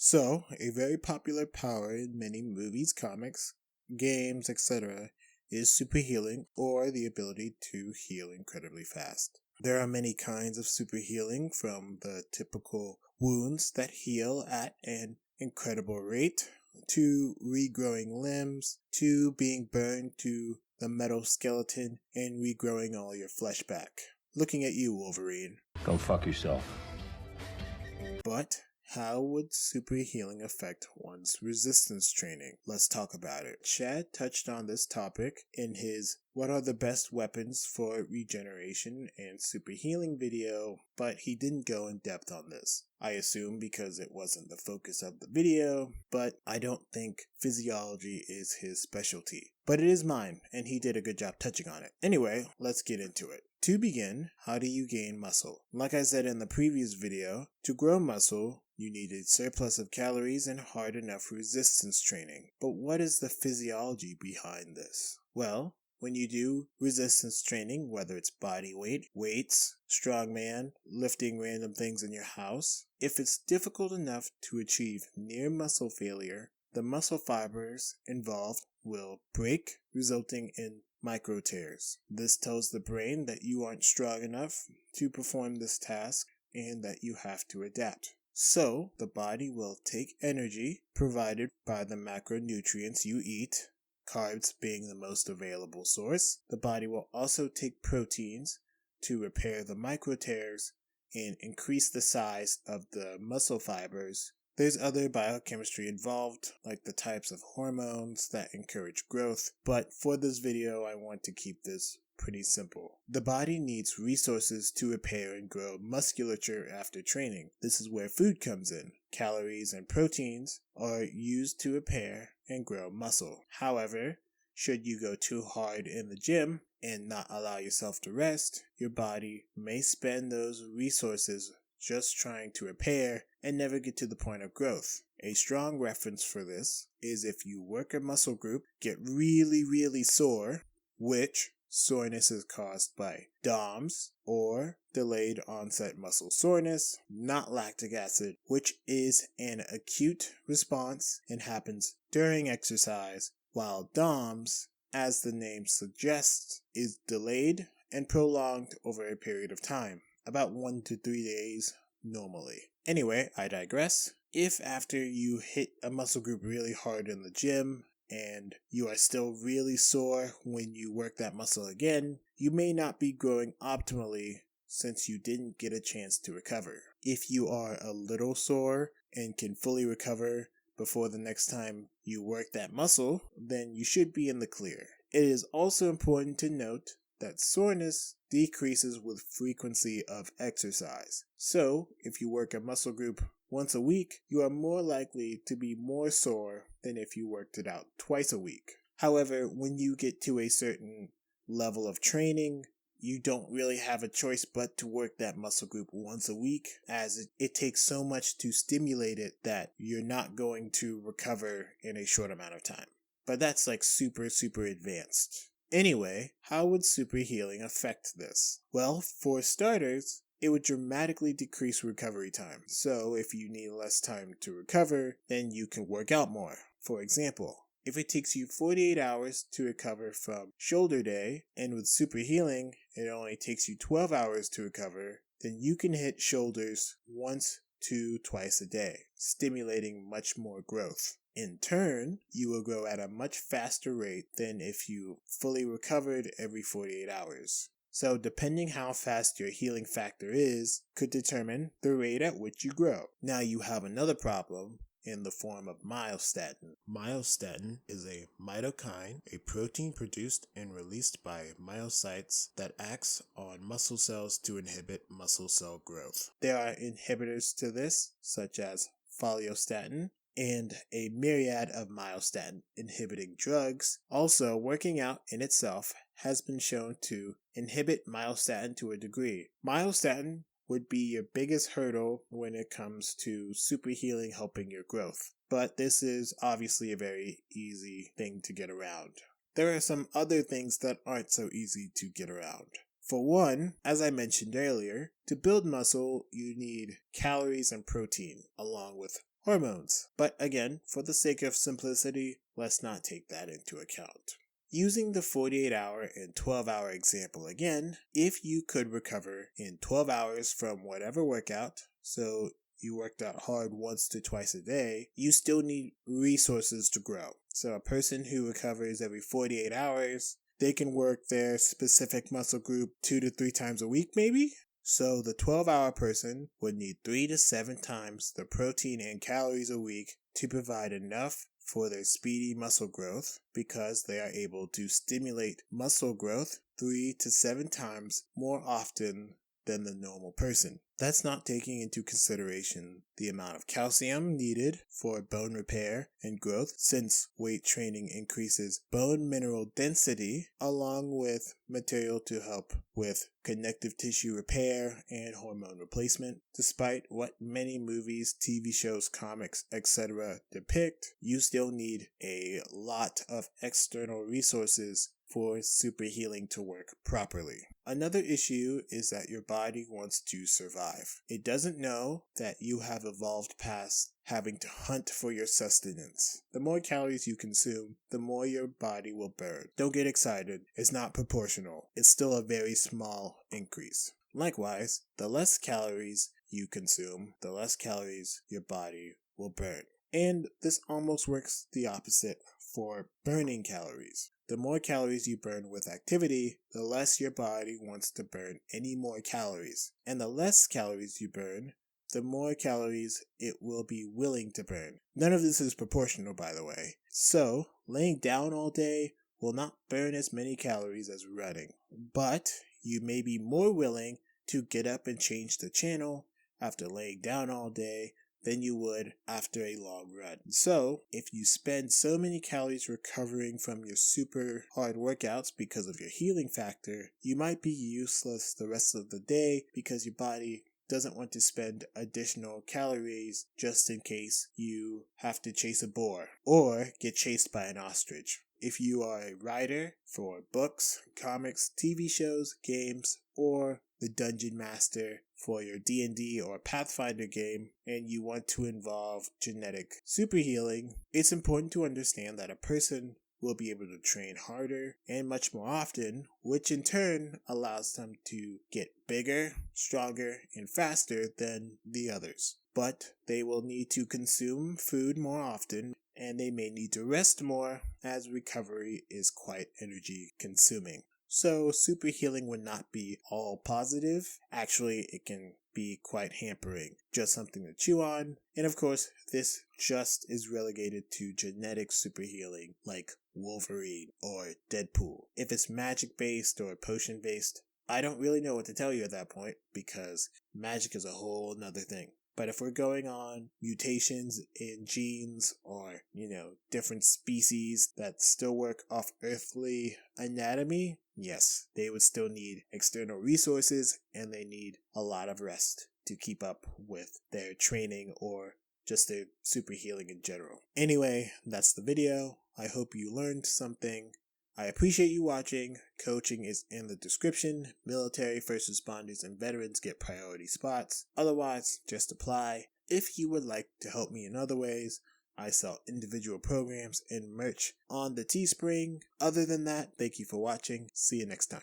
So, a very popular power in many movies, comics, games, etc. is super healing, or the ability to heal incredibly fast. There are many kinds of super healing, from the typical wounds that heal at an incredible rate, to regrowing limbs, to being burned to the metal skeleton and regrowing all your flesh back. Looking at you, Wolverine. Go fuck yourself. But how would super healing affect one's resistance training? Let's talk about it. Chad touched on this topic in his What Are the Best Weapons for Regeneration and Super Healing video, but he didn't go in depth on this. I assume because it wasn't the focus of the video, but I don't think physiology is his specialty. But it is mine, and he did a good job touching on it. Anyway, let's get into it. To begin, how do you gain muscle? Like I said in the previous video, to grow muscle, you need a surplus of calories and hard enough resistance training. But what is the physiology behind this? Well, when you do resistance training, whether it's body weight, weights, strongman, lifting random things in your house, if it's difficult enough to achieve near muscle failure, the muscle fibers involved will break, resulting in micro tears. This tells the brain that you aren't strong enough to perform this task and that you have to adapt. So, the body will take energy provided by the macronutrients you eat, carbs being the most available source. The body will also take proteins to repair the micro tears and increase the size of the muscle fibers. There's other biochemistry involved, like the types of hormones that encourage growth, but for this video I want to keep this pretty simple. The body needs resources to repair and grow musculature after training. This is where food comes in. Calories and proteins are used to repair and grow muscle. However, should you go too hard in the gym and not allow yourself to rest, your body may spend those resources just trying to repair and never get to the point of growth. A strong reference for this is if you work a muscle group, get really sore, which soreness is caused by DOMS, or delayed onset muscle soreness, not lactic acid, which is an acute response and happens during exercise, while DOMS, as the name suggests, is delayed and prolonged over a period of time. About 1 to 3 days normally. Anyway, I digress. If after you hit a muscle group really hard in the gym and you are still really sore when you work that muscle again, you may not be growing optimally since you didn't get a chance to recover. If you are a little sore and can fully recover before the next time you work that muscle, then you should be in the clear. It is also important to note that soreness decreases with frequency of exercise. So, if you work a muscle group once a week, you are more likely to be more sore than if you worked it out twice a week. However, when you get to a certain level of training, you don't really have a choice but to work that muscle group once a week, as it takes so much to stimulate it that you're not going to recover in a short amount of time. But that's like super advanced. Anyway, how would super healing affect this? Well, for starters, it would dramatically decrease recovery time. So if you need less time to recover, then you can work out more. For example, if it takes you 48 hours to recover from shoulder day, and with super healing, it only takes you 12 hours to recover, then you can hit shoulders once to twice a day, stimulating much more growth. In turn, you will grow at a much faster rate than if you fully recovered every 48 hours. So depending how fast your healing factor is, could determine the rate at which you grow. Now you have another problem in the form of myostatin. Myostatin is a mitokine, a protein produced and released by myocytes that acts on muscle cells to inhibit muscle cell growth. There are inhibitors to this, such as follistatin, and a myriad of myostatin inhibiting drugs. Also, working out in itself has been shown to inhibit myostatin to a degree. Myostatin would be your biggest hurdle when it comes to super healing helping your growth, but this is obviously a very easy thing to get around. There are some other things that aren't so easy to get around. For one, as I mentioned earlier, to build muscle, you need calories and protein, along with hormones. But again, for the sake of simplicity, let's not take that into account. Using the 48-hour and 12-hour example again, if you could recover in 12 hours from whatever workout, so you worked out hard once to twice a day, you still need resources to grow. So a person who recovers every 48 hours, they can work their specific muscle group 2 to 3 times a week maybe? So the 12-hour person would need 3 to 7 times the protein and calories a week to provide enough for their speedy muscle growth, because they are able to stimulate muscle growth 3 to 7 times more often than the normal person. That's not taking into consideration the amount of calcium needed for bone repair and growth, since weight training increases bone mineral density along with material to help with connective tissue repair and hormone replacement. Despite what many movies, TV shows, comics, etc. depict, you still need a lot of external resources for super healing to work properly. Another issue is that your body wants to survive. It doesn't know that you have evolved past having to hunt for your sustenance. The more calories you consume, the more your body will burn. Don't get excited, it's not proportional. It's still a very small increase. Likewise, the less calories you consume, the less calories your body will burn. And this almost works the opposite for burning calories. The more calories you burn with activity, the less your body wants to burn any more calories. And the less calories you burn, the more calories it will be willing to burn. None of this is proportional, by the way. So, laying down all day will not burn as many calories as running. But you may be more willing to get up and change the channel after laying down all day than you would after a long run. So, if you spend so many calories recovering from your super hard workouts because of your healing factor, you might be useless the rest of the day because your body doesn't want to spend additional calories just in case you have to chase a boar or get chased by an ostrich. If you are a writer for books, comics, TV shows, games, or the Dungeon Master for your D&D or Pathfinder game, and you want to involve genetic super healing, it's important to understand that a person will be able to train harder and much more often, which in turn allows them to get bigger, stronger, and faster than the others. But they will need to consume food more often, and they may need to rest more, as recovery is quite energy consuming. So super healing would not be all positive. Actually, it can be quite hampering. Just something to chew on. And of course, this just is relegated to genetic super healing like Wolverine or Deadpool. If it's magic based or potion based, I don't really know what to tell you at that point, because magic is a whole nother thing. But if we're going on mutations in genes or, different species that still work off earthly anatomy, yes, they would still need external resources, and they need a lot of rest to keep up with their training or just their super healing in general. Anyway, that's the video. I hope you learned something. I appreciate you watching. Coaching is in the description. Military, first responders, and veterans get priority spots. Otherwise, just apply. If you would like to help me in other ways, I sell individual programs and merch on the Teespring. Other than that, thank you for watching. See you next time.